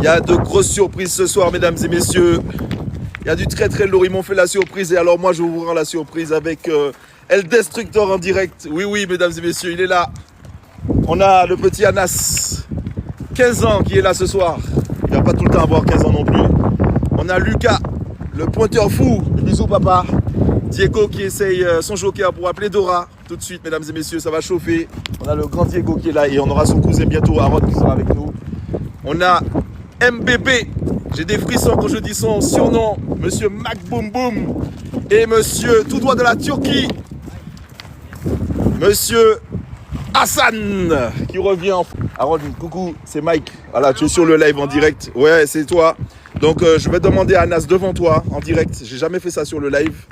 Il y a de grosses surprises ce soir, mesdames et messieurs. Il y a du très très lourd. Ils m'ont fait la surprise et alors moi je vous rends la surprise avec El Destructor en direct. Oui, oui, mesdames et messieurs, il est là. On a le petit Anas, 15 ans, qui est là ce soir. Il va pas tout le temps avoir 15 ans non plus. On a Lucas, le pointeur fou. Bisous papa. Diego qui essaye son joker pour appeler Dora. Tout de suite, mesdames et messieurs, ça va chauffer. On a le grand Diego qui est là et on aura son cousin bientôt, Aaron, qui sera avec nous. On a MBB. J'ai des frissons quand je dis son surnom. Monsieur Mac Boom Boom. Et monsieur tout droit de la Turquie. Monsieur Hassan qui revient. Aaron, coucou, c'est Mike. Voilà, tu es sur le live en direct. Ouais, c'est toi. Donc, je vais demander à Anas devant toi en direct. J'ai jamais fait ça sur le live.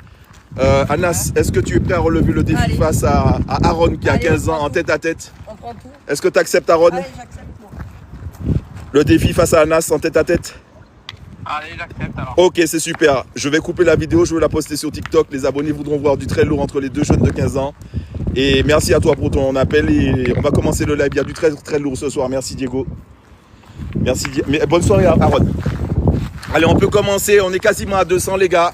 Anas, est-ce que tu es prêt à relever le défi face à Aaron qui a 15 ans en tête à tête? On prend tout. Est-ce que tu acceptes Aaron? Allez, j'accepte moi. Le défi face à Anas en tête à tête? Allez, j'accepte alors. Ok, c'est super. Je vais couper la vidéo, je vais la poster sur TikTok. Les abonnés voudront voir du très lourd entre les deux jeunes de 15 ans. Et merci à toi pour ton appel. Et on va commencer le live. Il y a du très très lourd ce soir. Merci Diego. Merci. Mais bonne soirée Aaron. Allez, on peut commencer. On est quasiment à 200 les gars.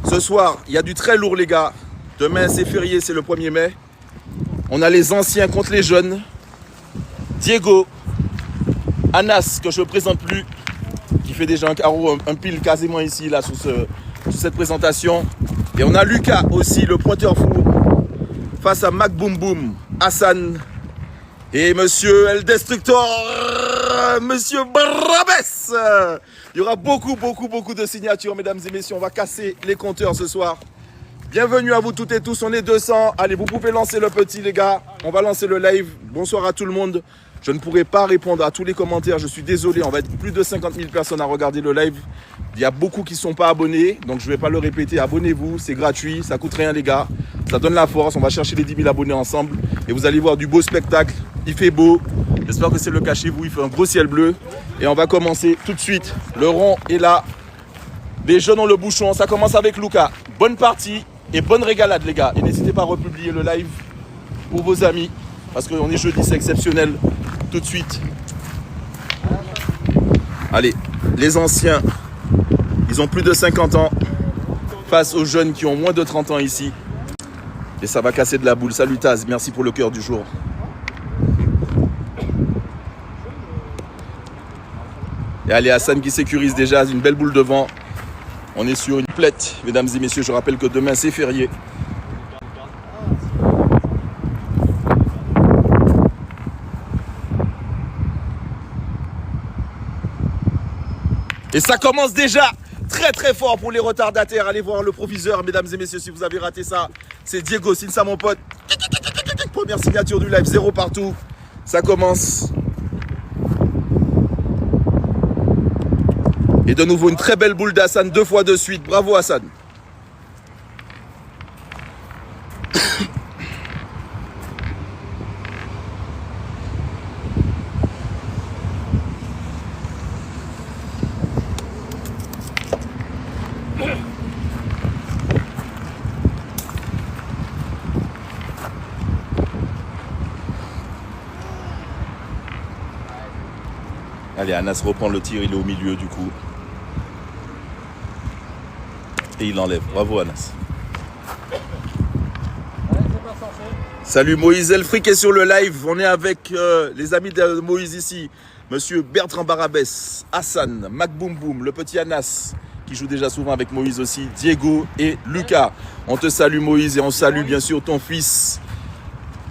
Ce soir, il y a du très lourd les gars. Demain c'est férié, c'est le 1er mai. On a les anciens contre les jeunes. Diego, Anas, que je ne présente plus, qui fait déjà un carreau, un pile quasiment ici, là, sur cette présentation. Et on a Lucas aussi, le pointeur fou, face à Mac Boom Boom, Hassan et monsieur El Destructor, monsieur Barabès. Il y aura beaucoup de signatures, mesdames et messieurs. On va casser les compteurs ce soir. Bienvenue à vous toutes et tous, on est 200. Allez, vous pouvez lancer le petit, les gars. On va lancer le live. Bonsoir à tout le monde. Je ne pourrai pas répondre à tous les commentaires, je suis désolé. On va être plus de 50 000 personnes à regarder le live. Il y a beaucoup qui ne sont pas abonnés, donc je ne vais pas le répéter. Abonnez-vous, c'est gratuit, ça ne coûte rien les gars. Ça donne la force, on va chercher les 10 000 abonnés ensemble. Et vous allez voir du beau spectacle. Il fait beau, j'espère que c'est le cas chez vous. Il fait un gros ciel bleu. Et on va commencer tout de suite. Le rond est là. Les jeunes ont le bouchon, ça commence avec Lucas. Bonne partie et bonne régalade les gars. Et n'hésitez pas à republier le live pour vos amis. Parce qu'on est jeudi, c'est exceptionnel. Tout de suite. Allez, les anciens, ils ont plus de 50 ans face aux jeunes qui ont moins de 30 ans ici. Et ça va casser de la boule. Salut Taz, merci pour le cœur du jour. Et allez, Hassan qui sécurise déjà une belle boule devant. On est sur une plette, mesdames et messieurs. Je rappelle que demain c'est férié. Et ça commence déjà très très fort pour les retardataires. Allez voir le proviseur, mesdames et messieurs, si vous avez raté ça. C'est Diego, c'est ça mon pote. Première signature du live, 0 partout. Ça commence. Et de nouveau une très belle boule d'Hassan, 2 fois de suite. Bravo Hassan. Allez, Anas reprend le tir, il est au milieu du coup. Et il enlève. Bravo Anas. Salut Moïse Elfric est sur le live. On est avec les amis de Moïse ici. Monsieur Bertrand Barabès, Hassan, Mac Boom Boom, le petit Anas, qui joue déjà souvent avec Moïse aussi, Diego et Lucas. On te salue Moïse et on salue bien sûr ton fils.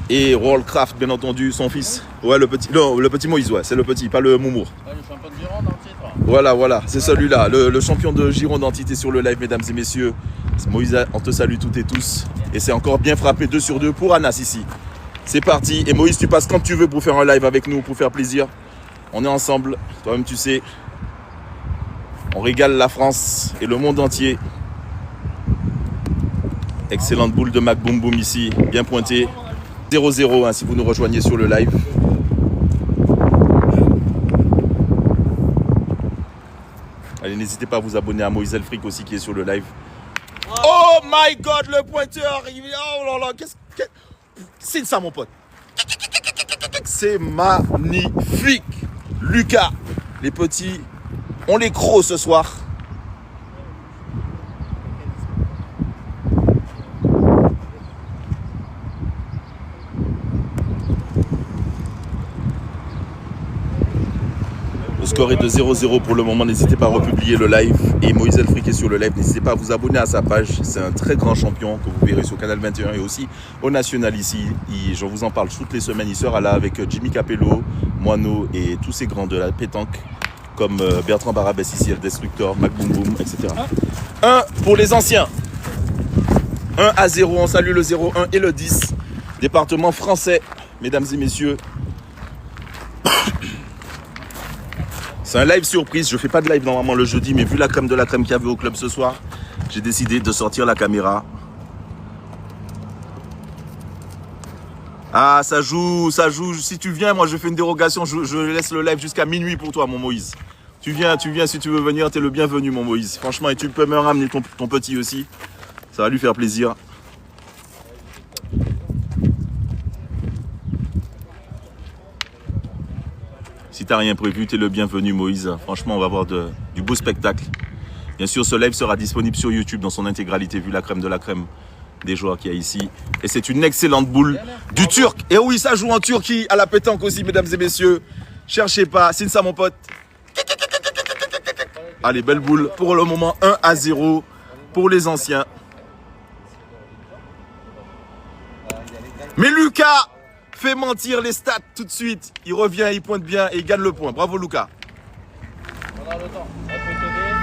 Et Rollcraft, bien entendu, son fils. Ouais, le petit. Non, le petit Moïse, ouais, c'est le petit, pas le Moumour. Ouais, le champion de Gironde en titre. Voilà, c'est celui-là, le champion de Gironde entité sur le live, mesdames et messieurs. Moïse, on te salue toutes et tous. Et c'est encore bien frappé 2 sur 2 pour Anas ici. C'est parti. Et Moïse, tu passes quand tu veux pour faire un live avec nous, pour faire plaisir. On est ensemble, toi-même tu sais. On régale la France et le monde entier. Excellente boule de Mac Boom Boom ici, bien pointée. 0-0 hein, si vous nous rejoignez sur le live. Allez, n'hésitez pas à vous abonner à Moïse Elfric aussi qui est sur le live. Oh my god, le pointeur. Oh là là, c'est ça mon pote. C'est magnifique. Lucas, Les petits, on les crocs ce soir. Le score est de 0-0 pour le moment. N'hésitez pas à republier le live. Et Moïse Elfric est sur le live. N'hésitez pas à vous abonner à sa page. C'est un très grand champion que vous verrez sur Canal 21 et aussi au National ici. Je vous en parle toutes les semaines. Il sera là avec Jimmy Capello, Moineau et tous ces grands de la pétanque comme Bertrand Barabès ici, le Destructor, Mac Boom Boom, etc. 1 pour les anciens. 1-0. On salue le 0-1 et le 10. Département français, mesdames et messieurs. C'est un live surprise, je ne fais pas de live normalement le jeudi, mais vu la crème de la crème qu'il y avait au club ce soir, j'ai décidé de sortir la caméra. Ah, ça joue. Si tu viens, moi je fais une dérogation, je laisse le live jusqu'à minuit pour toi, mon Moïse. Tu viens, si tu veux venir, tu es le bienvenu, mon Moïse. Franchement, et tu peux me ramener ton petit aussi. Ça va lui faire plaisir. Si tu n'as rien prévu, tu es le bienvenu, Moïse. Franchement, on va avoir du beau spectacle. Bien sûr, ce live sera disponible sur YouTube dans son intégralité, vu la crème de la crème des joueurs qu'il y a ici. Et c'est une excellente boule du Turc. Et oui, ça joue en Turquie, à la pétanque aussi, mesdames et messieurs. Cherchez pas, c'est ça, mon pote. Allez, belle boule. Pour le moment, 1-0 pour les anciens. Mais Lucas fait mentir les stats tout de suite. Il revient, il pointe bien et il gagne le point. Bravo Lucas. On a le temps. On peut t'aider.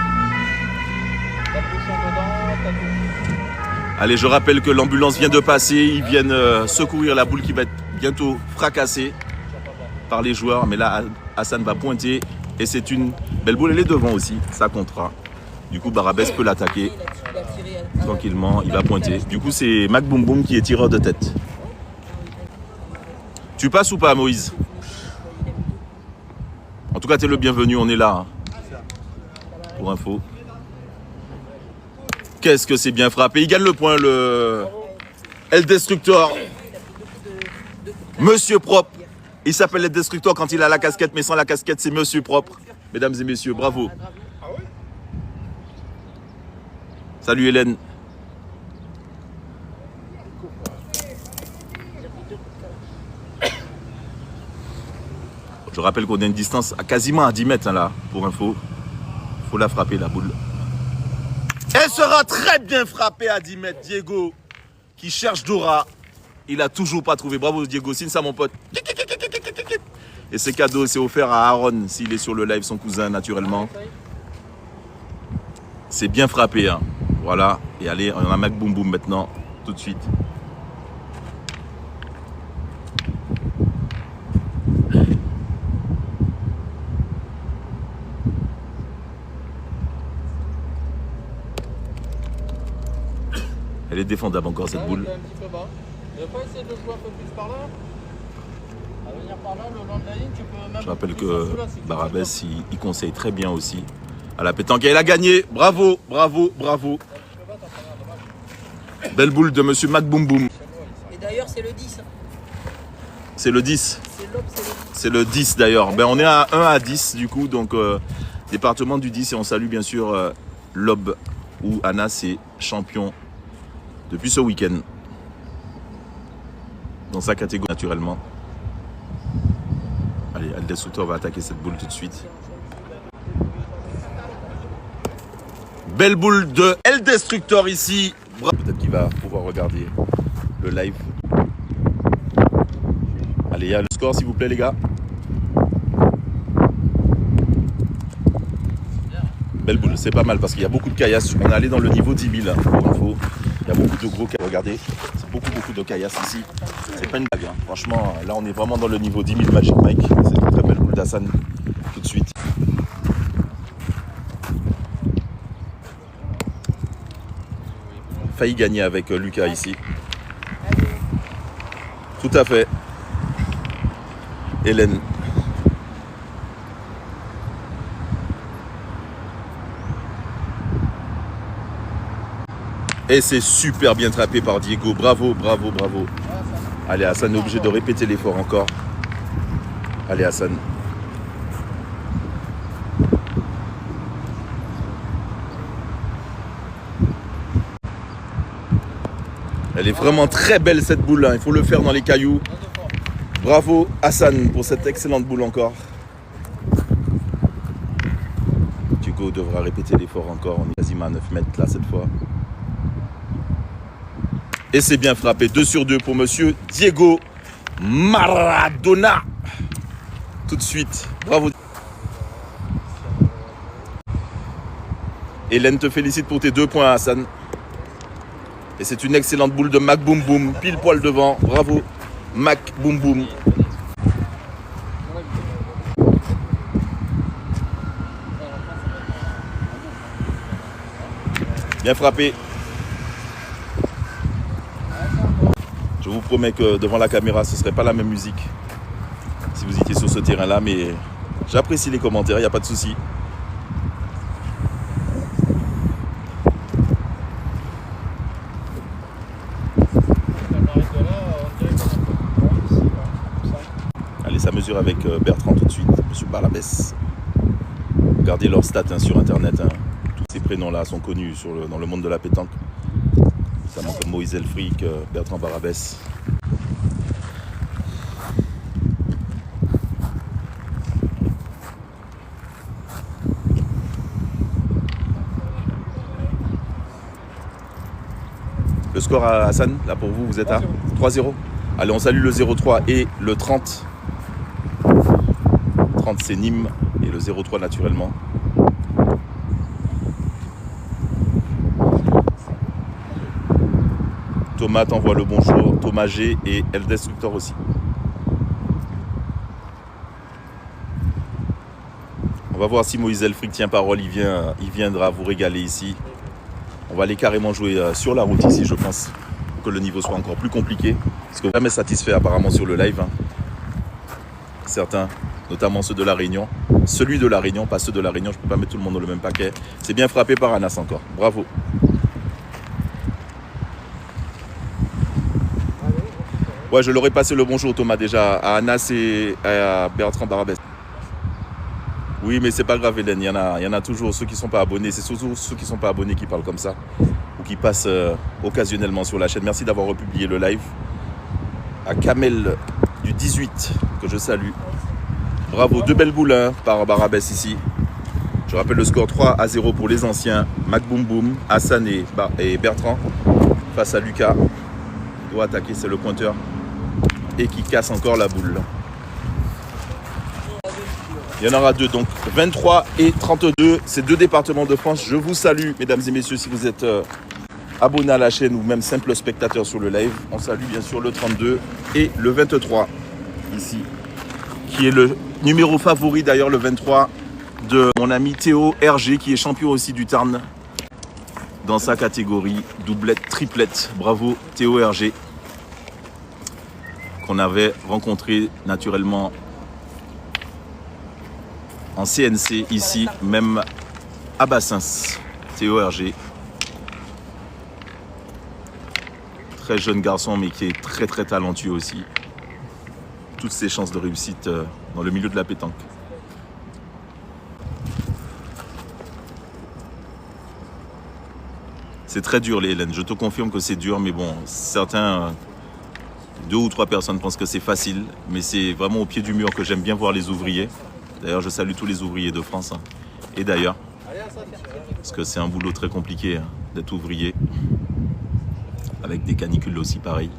T'as bouchon dedans, t'as tout. Allez, je rappelle que l'ambulance vient de passer. Ils viennent secourir la boule qui va être bientôt fracassée par les joueurs. Mais là, Hassan va pointer. Et c'est une belle boule. Elle est devant aussi. Ça comptera. Du coup, Barabès peut l'attaquer tranquillement. Il va pointer. Du coup, c'est Mac Boom Boom qui est tireur de tête. Tu passes ou pas, Moïse? En tout cas, tu es le bienvenu, on est là. Hein. Pour info. Qu'est-ce que c'est bien frappé. Il gagne le point, le El Destructor. Monsieur Propre. Il s'appelle El Destructor quand il a la casquette, mais sans la casquette, c'est Monsieur Propre. Mesdames et messieurs, bravo. Salut Hélène. Je rappelle qu'on a une distance à quasiment à 10 mètres hein, là, pour info. Il faut la frapper la boule. Elle sera très bien frappée à 10 mètres. Diego qui cherche Dora. Il a toujours pas trouvé. Bravo Diego, signe ça mon pote. Et c'est cadeau, c'est offert à Aaron s'il est sur le live, son cousin naturellement. C'est bien frappé. Hein. Voilà. Et allez, on a Mac Boom Boom maintenant, tout de suite. Elle est défendable encore cette boule. Un petit peu bas. Tu veux pas essayer de jouer un peu plus par là? À venir par là, le long de la ligne, tu peux même. Je rappelle que Barabès, il conseille très bien aussi à la pétanque. Et elle a gagné. Bravo, bravo, bravo. Belle boule de monsieur Mac Boom Boom. Et d'ailleurs, c'est le 10. C'est le 10. C'est l'aube, c'est le 10. C'est le 10 d'ailleurs. Ben, on est à 1-10 du coup. Donc, département du 10. Et on salue bien sûr l'Aube où Anas est champion depuis ce week-end. Dans sa catégorie naturellement. Allez, El Destructor va attaquer cette boule tout de suite. Belle boule de El Destructor ici. Peut-être qu'il va pouvoir regarder le live. Allez, il y a le score s'il vous plaît les gars. Belle boule, c'est pas mal parce qu'il y a beaucoup de caillasses. On est allé dans le niveau 10 000 pour info. Il y a beaucoup de gros caillasses. Regardez, c'est beaucoup de caillasses ici. C'est pas une blague. Hein. Franchement, là on est vraiment dans le niveau 10 000 Magic Mike. C'est une très belle boule d'Hassan tout de suite. Failli gagner avec Lucas ici. Tout à fait. Hélène. Et c'est super bien trappé par Diego. Bravo, bravo, bravo. Allez, Hassan est obligé de répéter l'effort encore. Allez, Hassan. Elle est vraiment très belle cette boule, hein. Il faut le faire dans les cailloux. Bravo Hassan pour cette excellente boule encore. Diego devra répéter l'effort encore. On est quasiment à 9 mètres là cette fois. Et c'est bien frappé. 2 sur 2 pour monsieur Diego Maradona. Tout de suite. Bravo. Hélène te félicite pour tes 2 points, Hassan. Et c'est une excellente boule de Mac Boom Boom. Pile poil devant. Bravo, Mac Boom Boom. Bien frappé. Je vous promets que devant la caméra, ce ne serait pas la même musique si vous étiez sur ce terrain-là, mais j'apprécie les commentaires, il n'y a pas de souci. Allez, ça mesure avec Bertrand tout de suite, monsieur Barabès. Regardez leurs stats hein, sur internet. Hein. Tous ces prénoms-là sont connus dans le monde de la pétanque. Notamment comme Moïse Elfric, Bertrand Barabès. Le score à Hassan, là pour vous, vous êtes à 3-0. Allez, on salue le 0-3 et le 30. 30 c'est Nîmes et le 0-3 naturellement. Thomas t'envoie le bonjour, Thomas G et El Destructor aussi. On va voir si Moïse Elfric tient parole, il viendra vous régaler ici. On va aller carrément jouer sur la route ici, je pense, pour que le niveau soit encore plus compliqué. Parce que jamais satisfait apparemment sur le live. Hein. Certains, notamment ceux de La Réunion. Celui de La Réunion, pas ceux de La Réunion, je ne peux pas mettre tout le monde dans le même paquet. C'est bien frappé par Anas encore, bravo. Ouais, je leur ai passé le bonjour Thomas déjà, à Anas et à Bertrand Barabès. Oui, mais c'est pas grave Hélène, il y en a toujours ceux qui ne sont pas abonnés. C'est surtout ceux qui ne sont pas abonnés qui parlent comme ça. Ou qui passent occasionnellement sur la chaîne. Merci d'avoir republié le live. À Kamel du 18, que je salue. Bravo, 2 belles boules hein, par Barabès ici. Je rappelle le score 3-0 pour les anciens. Mac Boom Boom, Hassan et Bertrand. Face à Lucas. Il doit attaquer, c'est le pointeur. Et qui casse encore la boule. Il y en aura 2, donc 23 et 32. Ces 2 départements de France. Je vous salue, mesdames et messieurs, si vous êtes abonnés à la chaîne ou même simple spectateur sur le live. On salue bien sûr le 32 et le 23, ici, qui est le numéro favori, d'ailleurs, le 23, de mon ami Théo RG, qui est champion aussi du Tarn dans sa catégorie doublette, triplette. Bravo, Théo RG, qu'on avait rencontré naturellement en CNC ici, même à Bassins. Théo RG. Très jeune garçon, mais qui est très très talentueux aussi. Toutes ses chances de réussite dans le milieu de la pétanque. C'est très dur les Hélène, je te confirme que c'est dur, mais bon, certains, 2 ou 3 personnes pensent que c'est facile, mais c'est vraiment au pied du mur que j'aime bien voir les ouvriers. D'ailleurs, je salue tous les ouvriers de France, hein, et d'ailleurs, parce que c'est un boulot très compliqué hein, d'être ouvrier, avec des canicules aussi pareil.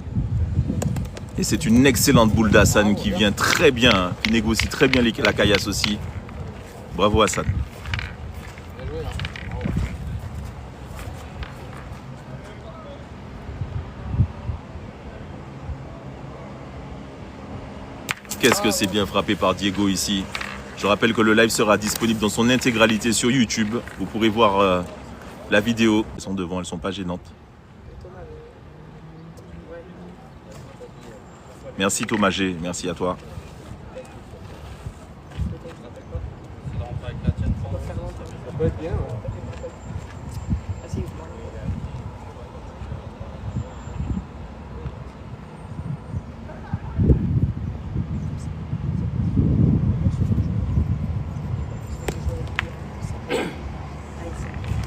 Et c'est une excellente boule d'Hassan qui vient très bien, hein, qui négocie très bien la caillasse aussi. Bravo Hassan. Qu'est-ce que c'est bien frappé par Diego ici. Je rappelle que le live sera disponible dans son intégralité sur YouTube. Vous pourrez voir la vidéo. Elles sont devant, elles ne sont pas gênantes. Merci Thomas G, merci à toi. Ça peut être bien, ouais.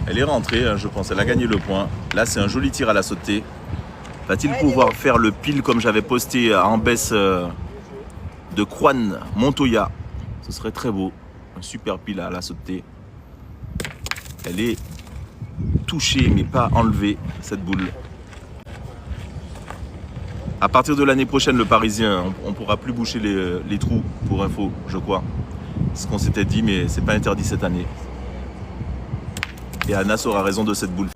Elle est rentrée, je pense, elle a gagné le point. Là, c'est un joli tir à la sautée. Va-t-il pouvoir faire le pile comme j'avais posté en baisse de Juan Montoya? Ce serait très beau. Un super pile à la sauter. Elle est touchée mais pas enlevée, cette boule. À partir de l'année prochaine, le Parisien, on ne pourra plus boucher les trous, pour info, je crois. C'est ce qu'on s'était dit, mais c'est pas interdit cette année. Et Anas aura raison de cette boule.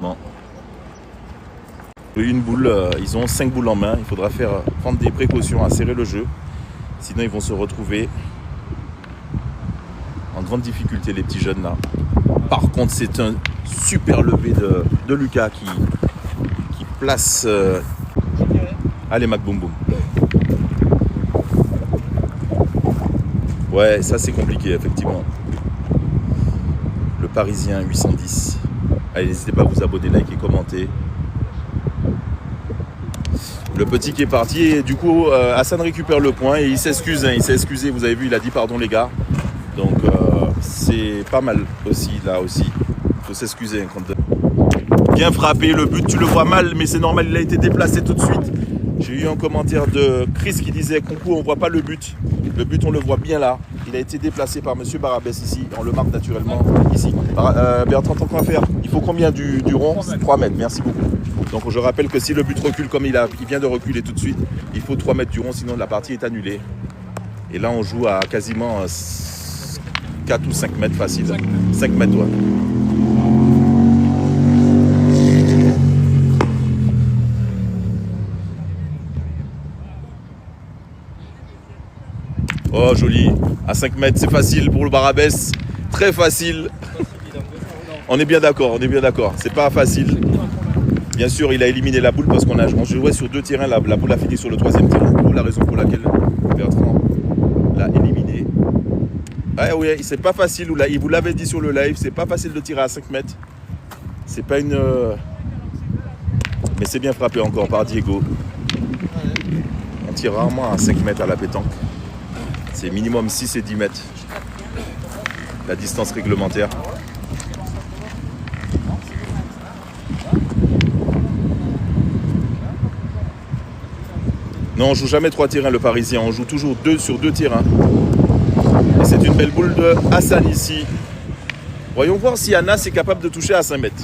Une boule, ils ont 5 boules en main. Il faudra prendre des précautions à serrer le jeu. Sinon, ils vont se retrouver en grande difficulté, les petits jeunes là. Par contre, c'est un super levé de Lucas qui place... Allez, Mac Boum Boum. Ouais, ça c'est compliqué, effectivement. Le Parisien 810. Allez, n'hésitez pas à vous abonner, liker et commenter. Le petit qui est parti. Et du coup, Hassan récupère le point et il s'excuse. Il s'est excusé. Vous avez vu, il a dit pardon, les gars. Donc, c'est pas mal aussi, là aussi. Il faut s'excuser. Bien frappé. Le but, tu le vois mal, mais c'est normal. Il a été déplacé tout de suite. J'ai eu un commentaire de Chris qui disait Coucou, on ne voit pas le but. Le but, on le voit bien là. Il a été déplacé par Monsieur Barabès ici. On le marque naturellement ici. Bertrand, tant qu'à faire, il faut combien du rond? 3 mètres, merci beaucoup. Donc je rappelle que si le but recule comme il vient de reculer tout de suite, il faut 3 mètres du rond, sinon la partie est annulée. Et là, on joue à quasiment 4 ou 5 mètres facile. 5 mètres, ouais. Oh, joli. À 5 mètres, c'est facile pour le Barabès. Très facile. On est bien d'accord, C'est pas facile. Bien sûr, il a éliminé la boule parce qu'on jouait sur 2 terrains. La boule a fini sur le 3e terrain. Pour la raison pour laquelle Bertrand l'a éliminé. Ah oui, c'est pas facile. Il vous l'avait dit sur le live, c'est pas facile de tirer à 5 mètres. C'est pas une... Mais c'est bien frappé encore par Diego. On tire rarement à 5 mètres à la pétanque. C'est minimum 6 et 10 mètres. La distance réglementaire. Non, on joue jamais 3 terrains le Parisien. On joue toujours 2 sur 2 terrains. Et c'est une belle boule de Hassan ici. Voyons voir si Anas est capable de toucher à 5 mètres.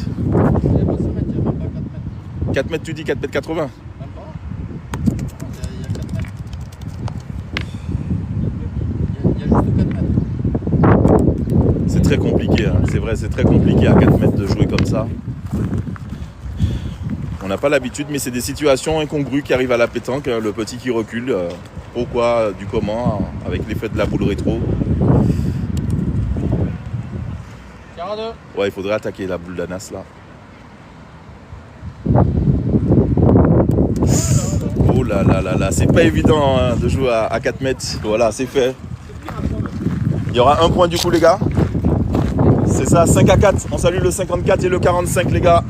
4 mètres, tu dis 4 mètres 80. C'est très compliqué, hein. C'est vrai, c'est très compliqué à 4 mètres de jouer comme ça. On n'a pas l'habitude, mais c'est des situations incongrues qui arrivent à la pétanque. Le petit qui recule, pourquoi, du comment, avec l'effet de la boule rétro. Ouais, il faudrait attaquer la boule d'Anas là. Oh là là là là, c'est pas évident hein, de jouer à 4 mètres. Voilà, c'est fait. Il y aura un point du coup les gars. C'est ça, 5 à 4. On salue le 54 et le 45 les gars.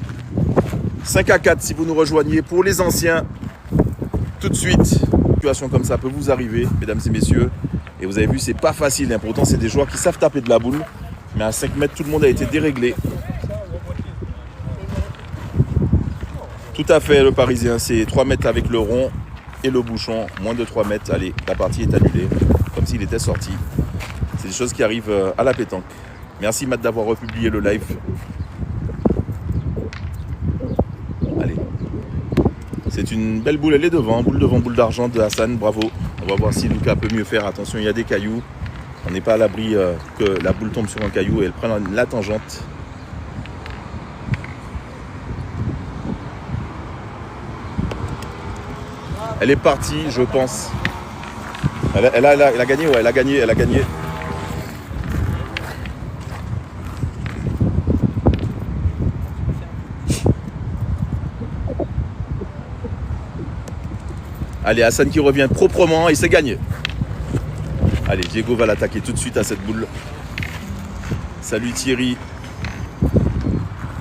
5 à 4 si vous nous rejoignez. Pour les anciens, tout de suite, une situation comme ça peut vous arriver, mesdames et messieurs. Et vous avez vu, c'est pas facile. Hein. Pourtant, c'est des joueurs qui savent taper de la boule. Mais à 5 mètres, tout le monde a été déréglé. Tout à fait, le Parisien. C'est 3 mètres avec le rond et le bouchon. Moins de 3 mètres. Allez, la partie est annulée. Comme s'il était sorti. C'est des choses qui arrivent à la pétanque. Merci Matt d'avoir republié le live. Allez. C'est une belle boule, elle est devant. Boule devant, boule d'argent de Hassan, bravo. On va voir si Lucas peut mieux faire. Attention, il y a des cailloux. On n'est pas à l'abri que la boule tombe sur un caillou et elle prenne la tangente. Elle est partie, je pense. Elle a gagné, ouais, elle a gagné. Allez, Hassan qui revient proprement et c'est gagné. Allez, Diego va l'attaquer tout de suite à cette boule. Salut Thierry.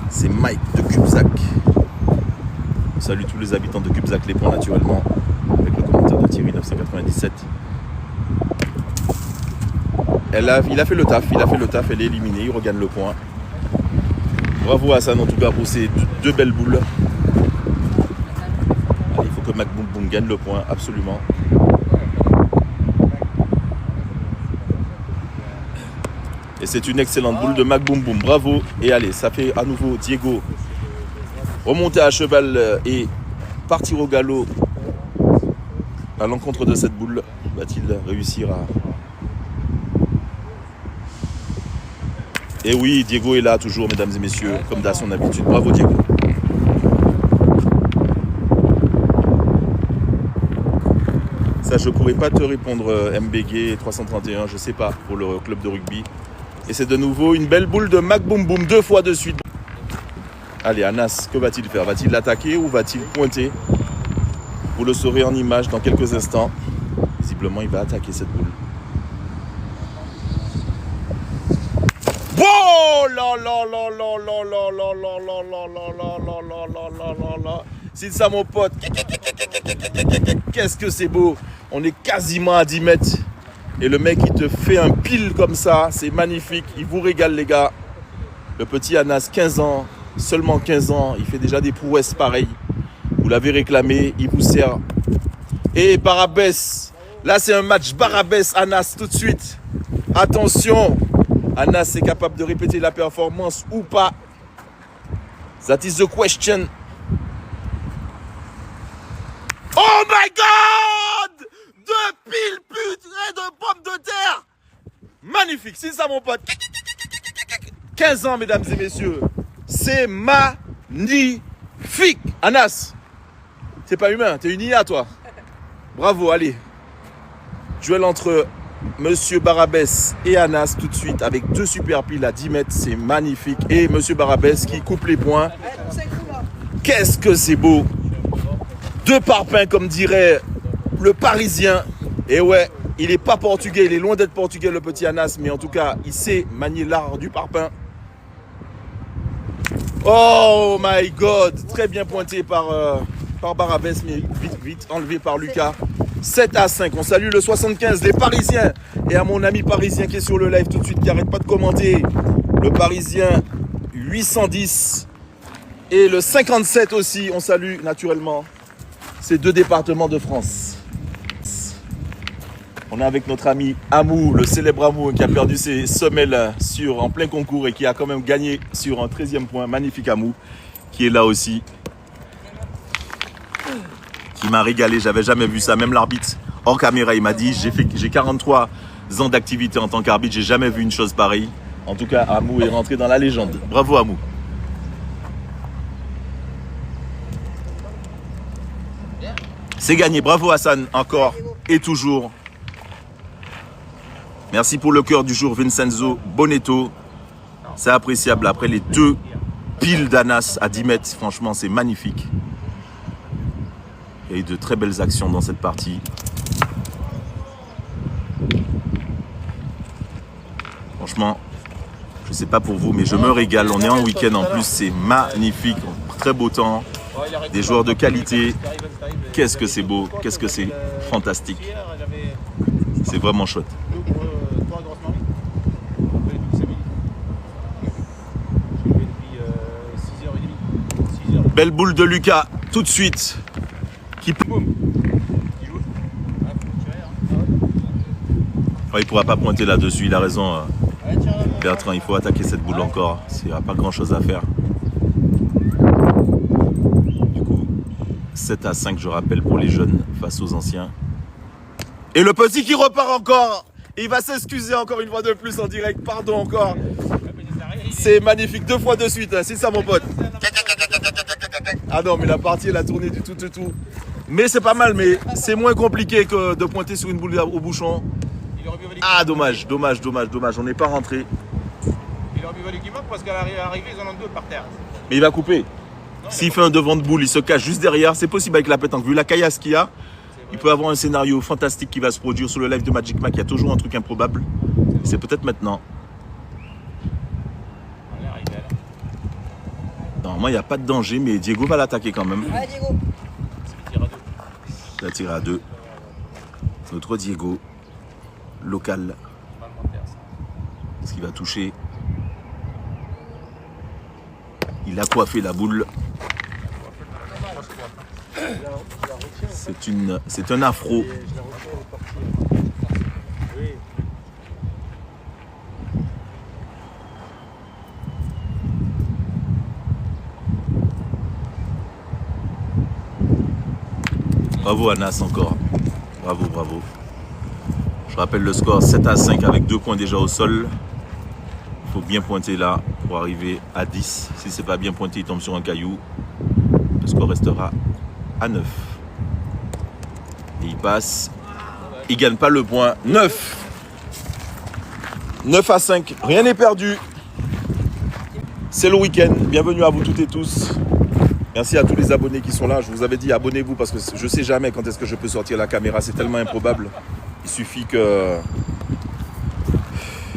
C'est Mike de Cubzac. Salut tous les habitants de Cubzac-les-Ponts naturellement. Avec le commentaire de Thierry 997. Il a fait le taf, elle est éliminée, il regagne le point. Bravo Hassan en tout cas pour ces 2 belles boules. Allez, il faut que Mac Boom Boom gagne le point, absolument. Et c'est une excellente boule de Mac Boom Boom. Bravo. Et allez, ça fait à nouveau Diego remonter à cheval et partir au galop à l'encontre de cette boule. Va-t-il réussir à... Et oui, Diego est là toujours, mesdames et messieurs, comme à son habitude. Bravo Diego. Ça, je ne pourrais pas te répondre, MBG 331, je ne sais pas, pour le club de rugby. Et c'est de nouveau une belle boule de Mac Boom Boom, 2 fois de suite. Allez, Anas, que va-t-il faire? Va-t-il l'attaquer ou va-t-il pointer? Vous le saurez en image dans quelques instants. Visiblement, il va attaquer cette boule. Oh là là là là là là là là là là là là là là là là là. C'est ça mon pote. Qu'est-ce que c'est beau. On est quasiment à 10 mètres. Et le mec il te fait un pile comme ça. C'est magnifique. Il vous régale les gars. Le petit Anas, 15 ans. Seulement 15 ans. Il fait déjà des prouesses pareilles. Vous l'avez réclamé. Il vous sert. Et Barabès. Là c'est un match Barabès-Anas tout de suite. Attention. Anas est capable de répéter la performance ou pas. That is the question. Oh my God! De piles putrées de pommes de terre. Magnifique, c'est ça mon pote. 15 ans, mesdames et messieurs. C'est magnifique. Anas, c'est pas humain, t'es une IA toi. Bravo, allez. Duel entre Monsieur Barabès et Anas tout de suite avec 2 super piles à 10 mètres, c'est magnifique. Et Monsieur Barabès qui coupe les points. Qu'est-ce que c'est beau. 2 parpaings comme dirait le Parisien. Et ouais, il n'est pas portugais, il est loin d'être portugais le petit Anas, mais en tout cas, il sait manier l'art du parpaing. Oh my God, très bien pointé par Barabès, mais vite enlevé par Lucas. 7-5, on salue le 75, les Parisiens. Et à mon ami parisien qui est sur le live tout de suite, qui n'arrête pas de commenter. Le Parisien 810 et le 57 aussi, on salue naturellement ces 2 départements de France. On est avec notre ami Amou, le célèbre Amou qui a perdu ses semelles en plein concours et qui a quand même gagné sur un 13e point. Magnifique Amou qui est là aussi. Qui m'a régalé, j'avais jamais vu ça. Même l'arbitre hors caméra, il m'a dit j'ai 43 ans d'activité en tant qu'arbitre, j'ai jamais vu une chose pareille. En tout cas, Amou est rentré dans la légende. Bravo Amou. C'est gagné, bravo Hassan, encore et toujours. Merci pour le cœur du jour, Vincenzo Bonetto. C'est appréciable après les 2 piles d'Anas à 10 mètres. Franchement, c'est magnifique. Il y a eu de très belles actions dans cette partie. Franchement, je ne sais pas pour vous, mais je me régale. On est en week-end en plus, c'est magnifique. Très beau temps, des joueurs de qualité. Qu'est-ce que c'est beau, qu'est-ce que c'est fantastique. C'est vraiment chouette. Belle boule de Lucas, tout de suite. Il ne pourra pas pointer là-dessus, il a raison. Bertrand, il faut attaquer cette boule encore. Il n'y a pas grand-chose à faire. Du coup, 7-5, je rappelle, pour les jeunes face aux anciens. Et le petit qui repart encore. Il va s'excuser encore une fois de plus en direct. Pardon encore. C'est magnifique, 2 fois de suite. Hein. C'est ça mon pote. Ah non, mais la partie, elle a tourné du tout. Mais c'est pas mal, mais c'est moins compliqué que de pointer sur une boule au bouchon. Ah, dommage. On n'est pas rentré. Il aurait pu valer qu'il manque parce qu'à l'arrivée, ils en ont 2 par terre. Mais il va couper. S'il fait un devant de boule, il se cache juste derrière. C'est possible avec la pétanque. Vu la caillasse qu'il y a, il peut avoir un scénario fantastique qui va se produire sur le live de Magic Mac. Il y a toujours un truc improbable. C'est peut-être maintenant. Normalement, il n'y a pas de danger, mais Diego va l'attaquer quand même. Allez, Diego. Il a tiré à 2. Notre Diego, local. Est-ce qu'il va toucher? Il a coiffé la boule. C'est un afro. Bravo Anas encore. Bravo, bravo. Je rappelle le score 7-5 avec 2 points déjà au sol. Il faut bien pointer là pour arriver à 10. Si c'est pas bien pointé, il tombe sur un caillou. Le score restera à 9. Et il passe. Il gagne pas le point. 9. 9-5. Rien n'est perdu. C'est le week-end. Bienvenue à vous toutes et tous. Merci à tous les abonnés qui sont là. Je vous avais dit abonnez-vous parce que je ne sais jamais quand est-ce que je peux sortir la caméra. C'est tellement improbable. Il suffit que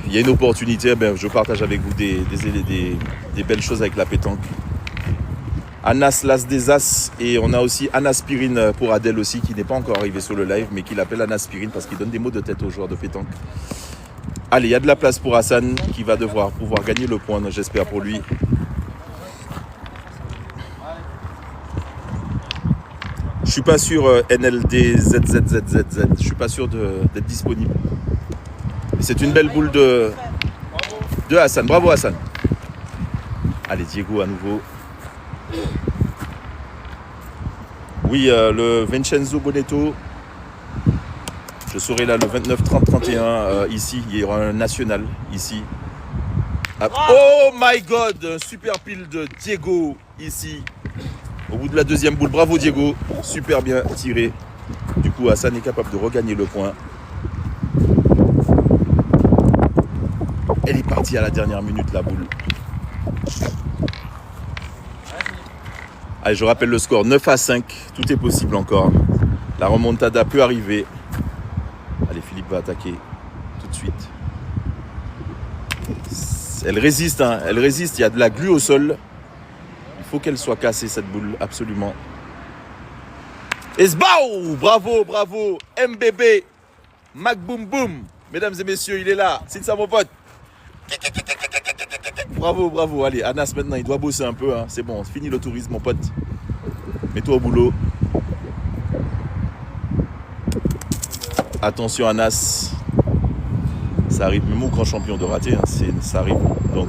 il y ait une opportunité. Ben, je partage avec vous des belles choses avec la pétanque. Anas l'as des as. Et on a aussi Anaspirine pour Adèle aussi qui n'est pas encore arrivé sur le live mais qui l'appelle Anaspirine parce qu'il donne des mots de tête aux joueurs de pétanque. Allez, il y a de la place pour Hassan qui va devoir pouvoir gagner le point, j'espère pour lui. Je suis pas sûr NLD ZZZZZ. Je suis pas sûr d'être disponible. Mais c'est une belle boule de Hassan. Bravo Hassan. Allez Diego à nouveau. Oui, le Vincenzo Bonetto. Je serai là le 29, 30, 31 ici. Il y aura un national ici. Oh my god, un super pile de Diego ici. Au bout de la deuxième boule, bravo Diego, super bien tiré. Du coup, Hassan est capable de regagner le point. Elle est partie à la dernière minute, la boule. Allez, je rappelle le score, 9-5, tout est possible encore. La remontada peut arriver. Allez, Philippe va attaquer tout de suite. Elle résiste, hein, elle résiste, il y a de la glu au sol. Il faut qu'elle soit cassée cette boule, absolument. Esbao, bravo, bravo, MBB, Mac Boom Boom. Mesdames et messieurs, il est là, c'est ça mon pote. Bravo, bravo, allez, Anas maintenant, il doit bosser un peu, hein. C'est bon, fini le tourisme mon pote. Mets-toi au boulot. Attention Anas. Ça arrive même au grand champion de rater, hein. Ça arrive. Donc...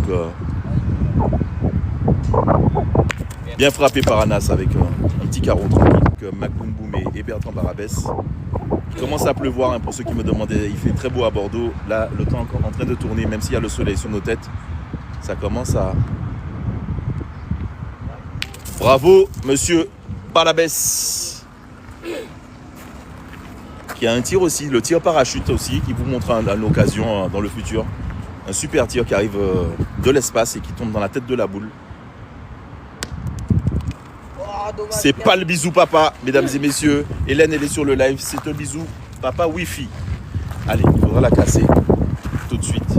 bien frappé par Anas avec un petit carreau tranquille. Donc Mac Boom Boom et Bertrand Barabès. Il commence à pleuvoir, hein, pour ceux qui me demandaient. Il fait très beau à Bordeaux. Là, le temps est encore en train de tourner, même s'il y a le soleil sur nos têtes. Ça commence à... Bravo, monsieur Barabès. Qui a un tir aussi, le tir parachute aussi, qui vous montre à l'occasion dans le futur. Un super tir qui arrive de l'espace et qui tombe dans la tête de la boule. C'est pas le bisou papa, mesdames et messieurs. Hélène, elle est sur le live. C'est un bisou papa Wi-Fi. Allez, il faudra la casser tout de suite,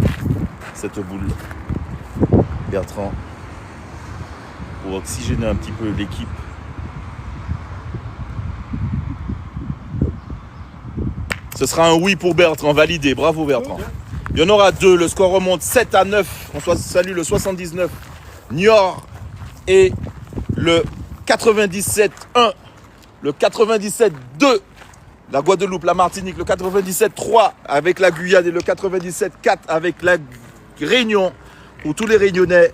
cette boule. Bertrand, pour oxygéner un petit peu l'équipe. Ce sera un oui pour Bertrand, validé. Bravo Bertrand. Il y en aura 2. Le score remonte 7-9. On salue le 79 Niort et le 97-1, le 97-2, la Guadeloupe, la Martinique, le 97-3 avec la Guyane et le 97-4 avec la Réunion. Pour tous les Réunionnais,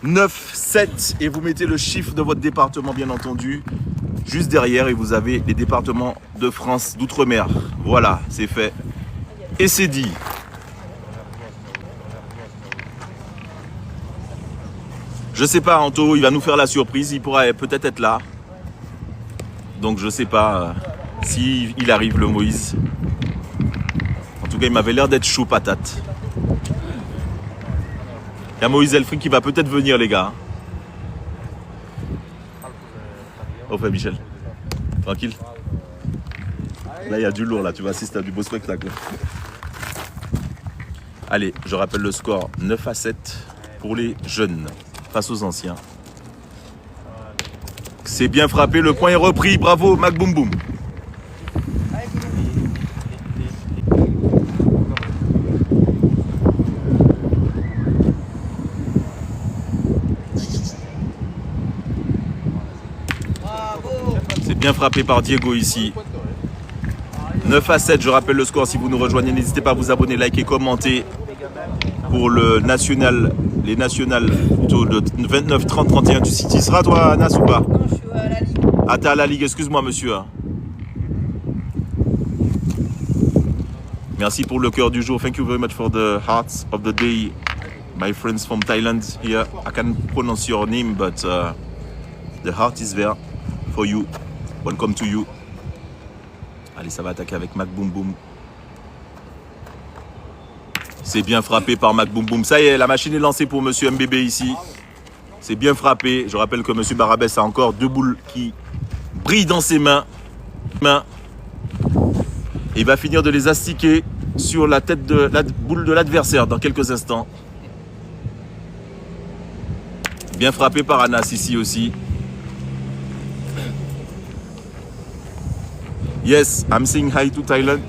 9-7 et vous mettez le chiffre de votre département bien entendu juste derrière et vous avez les départements de France d'outre-mer. Voilà, c'est fait et c'est dit. Je sais pas, Anto, il va nous faire la surprise, il pourra peut-être être là. Donc je sais pas si il arrive le Moïse. En tout cas, il m'avait l'air d'être chaud patate. Il y a Moïse Elfric qui va peut-être venir, les gars. Au fait, Michel. Tranquille. Là, il y a du lourd, là. Tu vas assister à du beau spectacle. Allez, je rappelle le score 9-7 pour les jeunes face aux anciens. C'est bien frappé, le point est repris. Bravo, Mac Boom Boom. Bien frappé par Diego ici. 9-7, je rappelle le score si vous nous rejoignez. N'hésitez pas à vous abonner, liker, commenter pour le national, les nationales plutôt de 29, 30, 31. Tu y seras toi, Anas, ou pas? Non, je suis à la Ligue. Ah, t'es à la Ligue, excuse-moi monsieur. Merci pour le cœur du jour. Thank you very much for the hearts of the day. My friends from Thailand here. I can't pronounce your name, but the heart is there for you. Welcome to you. Allez, ça va attaquer avec Mac Boom Boom. C'est bien frappé par Mac Boom Boom. Ça y est, la machine est lancée pour monsieur MBB ici. C'est bien frappé. Je rappelle que monsieur Barabès a encore 2 boules qui brillent dans ses mains. Et il va finir de les astiquer sur la tête de la boule de l'adversaire dans quelques instants. Bien frappé par Anas ici aussi. Yes, I'm saying hi to Thailand.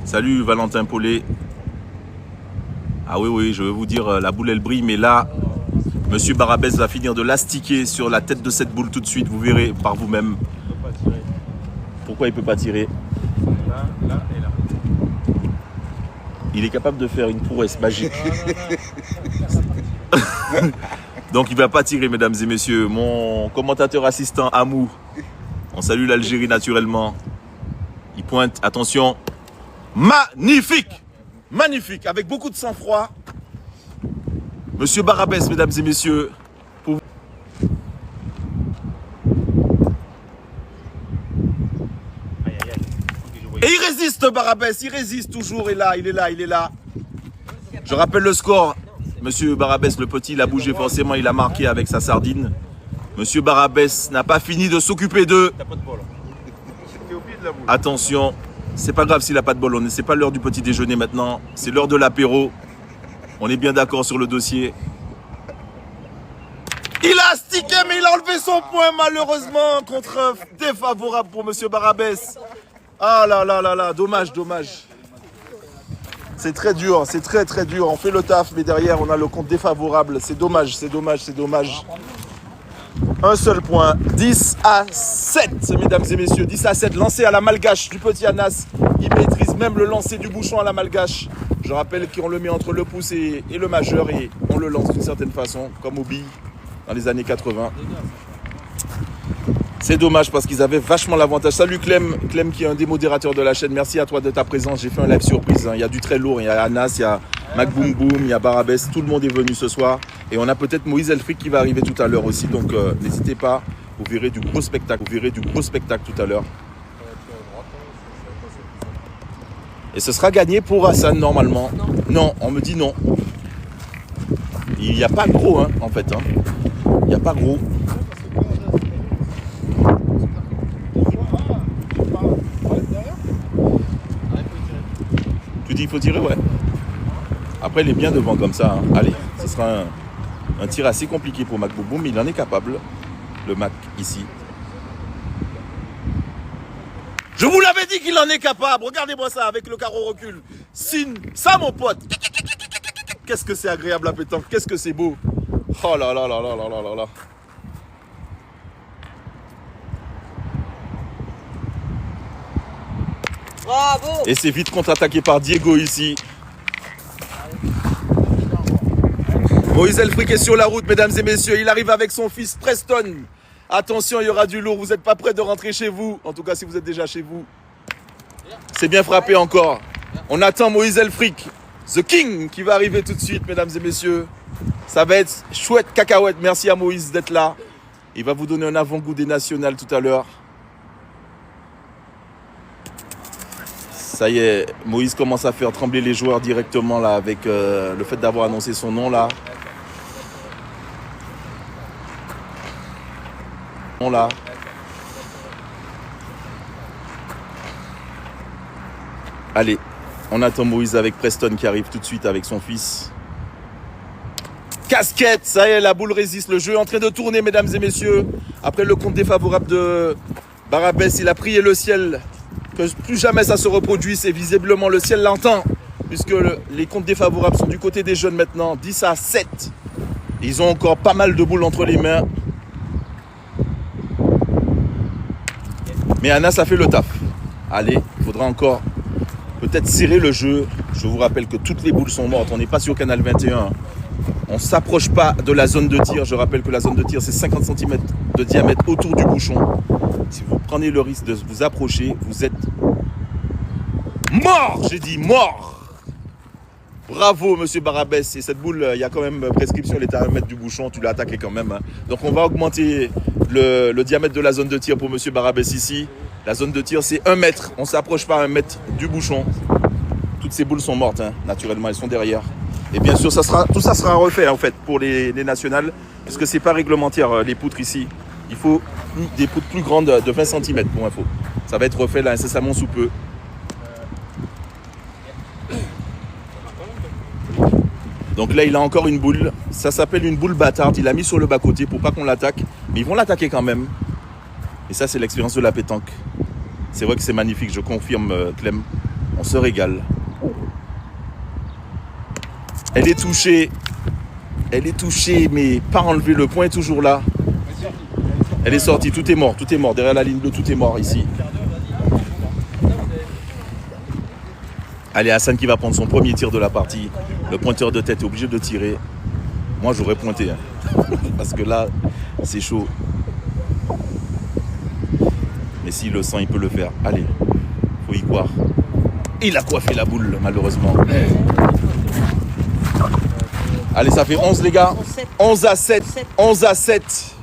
Salut Valentin Paulet. Ah oui, je veux vous dire, la boule elle brille, mais là, monsieur Barabès va finir de l'astiquer sur la tête de cette boule tout de suite. Vous verrez par vous-même. Pourquoi il ne peut pas tirer? Là et là. Il est capable de faire une prouesse magique. Donc il ne va pas tirer, mesdames et messieurs. Mon commentateur assistant, Amou. On salue l'Algérie naturellement. Il pointe, attention. Magnifique! Magnifique, avec beaucoup de sang-froid. Monsieur Barabès, mesdames et messieurs. Pour... Et il résiste, Barabès, il résiste toujours. Il est là. Je rappelle le score. Monsieur Barabès, le petit, il a bougé forcément, il a marqué avec sa sardine. Monsieur Barabès n'a pas fini de s'occuper d'eux. Attention, c'est pas grave s'il n'a pas de bol. C'est pas l'heure du petit déjeuner maintenant. C'est l'heure de l'apéro. On est bien d'accord sur le dossier. Il a stické, mais il a enlevé son point malheureusement contre défavorable pour monsieur Barabès. Ah là, dommage. C'est très dur, c'est très dur. On fait le taf, mais derrière, on a le compte défavorable. C'est dommage. Un seul point. 10-7, mesdames et messieurs. 10-7, lancé à la malgache du petit Anas. Il maîtrise même le lancer du bouchon à la malgache. Je rappelle qu'on le met entre le pouce et le majeur et on le lance d'une certaine façon, comme au billes dans les années 80. C'est dommage parce qu'ils avaient vachement l'avantage. Salut Clem qui est un des modérateurs de la chaîne. Merci à toi de ta présence. J'ai fait un live surprise. Il y a du très lourd. Il y a Anas, il y a Mac Boom Boom, il y a Barabès. Tout le monde est venu ce soir. Et on a peut-être Moïse Elfric qui va arriver tout à l'heure aussi. Donc n'hésitez pas. Vous verrez du gros spectacle. Tout à l'heure. Et ce sera gagné pour Hassan normalement. Non, on me dit non. Il n'y a pas gros en fait. Il n'y a pas gros. Tu dis il faut tirer, ouais. Après il est bien devant comme ça. Allez, ce sera un tir assez compliqué pour Mac Boum Boum, mais il en est capable. Le Mac ici. Je vous l'avais dit qu'il en est capable. Regardez-moi ça avec le carreau recul. Ça mon pote. Qu'est-ce que c'est agréable à pétanque. Qu'est-ce que c'est beau. Oh là là. Bravo! Et c'est vite contre-attaqué par Diego ici. Moïse Elfric est sur la route, mesdames et messieurs. Il arrive avec son fils Preston. Attention, il y aura du lourd. Vous n'êtes pas prêts de rentrer chez vous. En tout cas, si vous êtes déjà chez vous. C'est bien frappé encore. On attend Moïse Elfric, The King, qui va arriver tout de suite, mesdames et messieurs. Ça va être chouette cacahuète. Merci à Moïse d'être là. Il va vous donner un avant-goût des nationales tout à l'heure. Ça y est, Moïse commence à faire trembler les joueurs directement là avec le fait d'avoir annoncé son nom là. Allez, on attend Moïse avec Preston qui arrive tout de suite avec son fils. Casquette, ça y est, la boule résiste. Le jeu est en train de tourner, mesdames et messieurs. Après le compte défavorable de Barabès, il a prié le ciel que plus jamais ça se reproduise, et visiblement le ciel l'entend, puisque les comptes défavorables sont du côté des jeunes maintenant. 10-7. Ils ont encore pas mal de boules entre les mains. Mais Anas a fait le taf. Allez, il faudra encore peut-être serrer le jeu. Je vous rappelle que toutes les boules sont mortes. On n'est pas sur Canal 21. On ne s'approche pas de la zone de tir. Je rappelle que la zone de tir, c'est 50 cm de diamètre autour du bouchon. Si vous prenez le risque de vous approcher, vous êtes mort. J'ai dit mort. Bravo, monsieur Barabès. Et cette boule, il y a quand même prescription, elle est à 1 mètre du bouchon. Tu l'as attaqué quand même. Donc, on va augmenter le diamètre de la zone de tir pour monsieur Barabès ici. La zone de tir, c'est 1 mètre. On ne s'approche pas à 1 mètre du bouchon. Toutes ces boules sont mortes, naturellement, elles sont derrière. Et bien sûr, tout ça sera refait en fait pour les nationales, parce que ce n'est pas réglementaire, les poutres ici. Il faut des poutres plus grandes de 20 cm pour info. Ça va être refait là incessamment sous peu. Donc là, il a encore une boule. Ça s'appelle une boule bâtarde. Il l'a mis sur le bas-côté pour pas qu'on l'attaque. Mais ils vont l'attaquer quand même. Et ça, c'est l'expérience de la pétanque. C'est vrai que c'est magnifique, je confirme, Clem. On se régale. Elle est touchée. Elle est touchée, mais pas enlevée. Le point est toujours là. Elle est sortie. Tout est mort. Tout est mort. Derrière la ligne bleue, tout est mort ici. Allez, Hassan qui va prendre son premier tir de la partie. Le pointeur de tête est obligé de tirer. Moi, j'aurais pointé. Parce que là, c'est chaud. Mais s'il le sent, il peut le faire. Allez, faut y croire. Il a coiffé la boule, malheureusement. Allez, ça fait 11, les gars. 11 à 7. 11 à 7.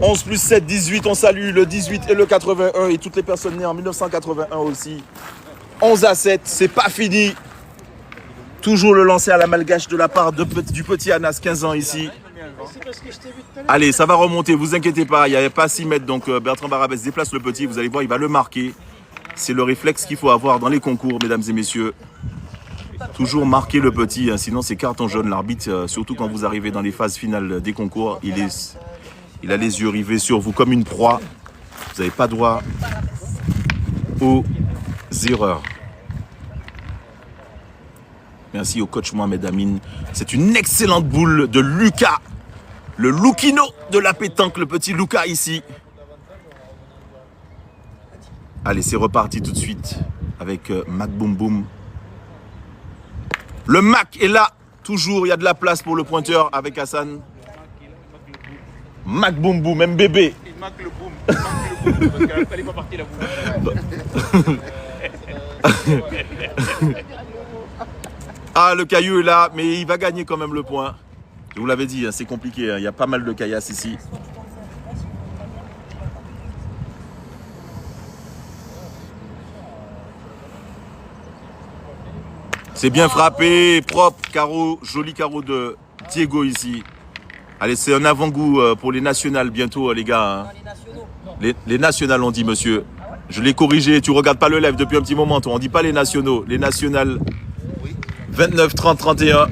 11 plus 7, 18. On salue le 18 et le 81. Et toutes les personnes nées en 1981 aussi. 11 à 7, c'est pas fini. Toujours le lancer à la malgache de la part du petit Anas, 15 ans ici. Allez, ça va remonter, vous inquiétez pas, il n'y avait pas à 6 mètres, donc Bertrand Barabès déplace le petit, vous allez voir, il va le marquer. C'est le réflexe qu'il faut avoir dans les concours, mesdames et messieurs. Toujours marquer le petit, sinon c'est carton jaune. L'arbitre, surtout quand vous arrivez dans les phases finales des concours, il a les yeux rivés sur vous comme une proie. Vous n'avez pas droit aux erreurs. Merci au coach Mohamed Amin. C'est une excellente boule de Lucas. Le Lucino de la pétanque, le petit Lucas ici. Allez, c'est reparti tout de suite avec Mac Boum Boum. Le Mac est là, toujours. Il y a de la place pour le pointeur avec Hassan. Mac Boum Boum, même bébé. Mac le boum. Parce qu'elle n'est pas partie la boum. Ah, le caillou est là, mais il va gagner quand même le point. Je vous l'avais dit, c'est compliqué. Il y a pas mal de caillasses ici. C'est bien frappé, propre, carreau, joli carreau de Diego ici. Allez, c'est un avant-goût pour les nationales bientôt, les gars. Les nationales, on dit, monsieur. Je l'ai corrigé, tu regardes pas le live depuis un petit moment, toi. On dit pas les nationaux, les nationales. 29, 30, 31.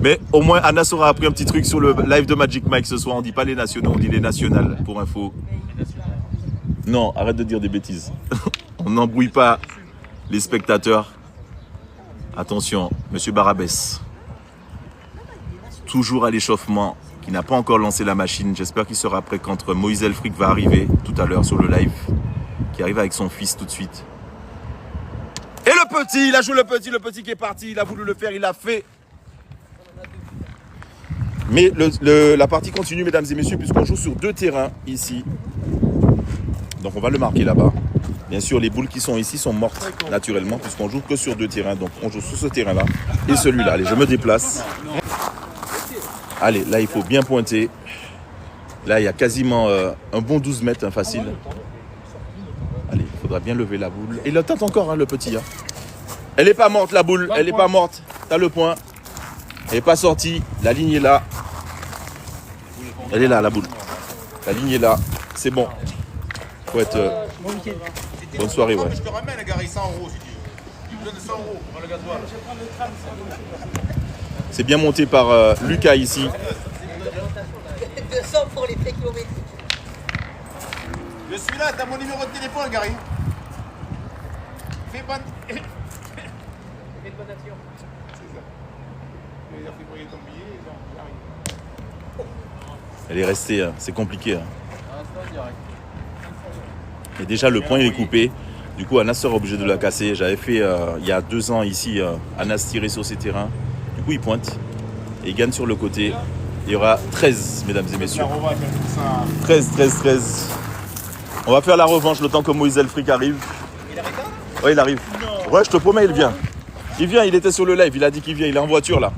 Mais au moins, Anas aura appris un petit truc sur le live de Magic Mike ce soir. On dit pas les nationaux, on dit les nationales, pour info. Non, arrête de dire des bêtises. On n'embrouille pas les spectateurs. Attention, monsieur Barabès. Toujours à l'échauffement, qui n'a pas encore lancé la machine. J'espère qu'il sera prêt quand Moïse Elfric va arriver tout à l'heure sur le live. Qui arrive avec son fils tout de suite. Et le petit, il a joué le petit qui est parti. Il a voulu le faire, il l'a fait. Mais la partie continue, mesdames et messieurs, puisqu'on joue sur 2 terrains ici. Donc on va le marquer là-bas. Bien sûr, les boules qui sont ici sont mortes naturellement, puisqu'on joue que sur 2 terrains. Donc on joue sur ce terrain-là et celui-là. Allez, je me déplace. Allez, là, il faut bien pointer. Là, il y a quasiment un bon 12 mètres, facile. Allez, il faudra bien lever la boule. Et il le tente encore, le petit. Elle n'est pas morte, la boule. Elle n'est pas morte. Tu as le point. Elle n'est pas sortie. La ligne est là. Elle est là, la boule. La ligne est là. C'est bon. Faut être... Bonne soirée, ouais. Je te ramène, Gary, 100 euros si tu veux. Tu me donnes 100 euros pour le gasoil. C'est bien monté par Lucas ici. 200 pour les faits kilométriques. Je suis là, t'as mon numéro de téléphone, Gary. Fais bonne. Fais une bonne action. C'est ça. Il a fait payer ton billet, ils arrivent. Elle est restée, c'est compliqué. reste en direct. Et déjà, le point, il est coupé. Du coup, Anas sera obligé de la casser. J'avais fait il y a 2 ans ici, Anas tirer sur ses terrains. Du coup, il pointe et il gagne sur le côté. Il y aura 13, mesdames et messieurs. 13. On va faire la revanche le temps que Moïse Elfric arrive. Il arrive là? Ouais, il arrive. Ouais, je te promets, il vient. Il vient, il était sur le live. Il a dit qu'il vient. Il est en voiture là.